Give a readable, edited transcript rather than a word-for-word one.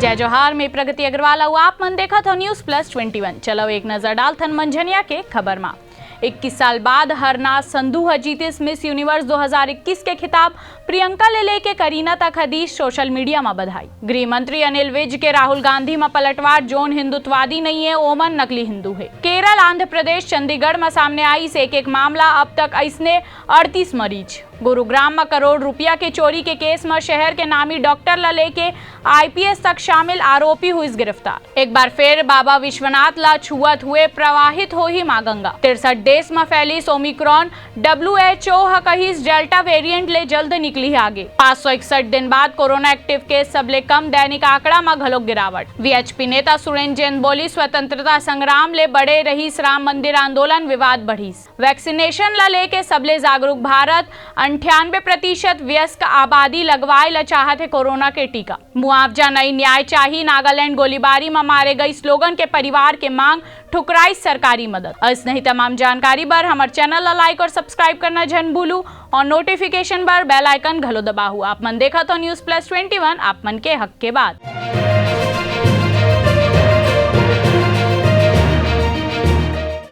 जय जोहार में प्रगति अग्रवाल और आप मन देखा था न्यूज प्लस 21। चलो एक नजर डाल थन मंझनिया के खबर में। 21 साल बाद हरनाथ संधू जीतीस मिस यूनिवर्स 2021 के खिताब। प्रियंका ले लेके करीना तक हदीस सोशल मीडिया में बधाई। गृह मंत्री अनिल विज के राहुल गांधी में पलटवार, जोन हिंदुत्ववादी नहीं है ओमन नकली हिंदू है। केरल, आंध्र प्रदेश, चंडीगढ़ में सामने आई से एक मामला, अब तक ऐसने 38 मरीज। गुरुग्राम में करोड़ रुपया के चोरी के केस में शहर के नामी डॉक्टर ला लेके आईपीएस तक शामिल आरोपी हुई गिरफ्तार। एक बार फिर बाबा विश्वनाथ ला छुअत हुए प्रवाहित हो ही मां गंगा। 63 देश में फैली ओमिक्रॉन, WHO कहिस डेल्टा वेरिएंट ले जल्द निकली आगे। 561 दिन बाद कोरोना एक्टिव केस सबले कम, दैनिक आंकड़ा में घलोक गिरावट। वीएचपी नेता सुरेंद्र जैन बोली, स्वतंत्रता संग्राम ले बड़े रही राम मंदिर आंदोलन, विवाद बढ़ीस। वैक्सीनेशन ला लेके सबले जागरूक भारत, 98% वयस्क आबादी लगवाए ला चाहत है कोरोना के टीका। मुआवजा नहीं, न्याय चाहिए। नागालैंड गोलीबारी में मारे गई स्लोगन के परिवार के मांग, ठुकराई सरकारी मदद। अस नहीं तमाम जानकारी पर हमारे चैनल ला लाइक और सब्सक्राइब करना जन भूलू और नोटिफिकेशन पर बेल आइकन घलो दबाहू। आप मन देखा तो न्यूज प्लस 21 आप मन के हक के बाद।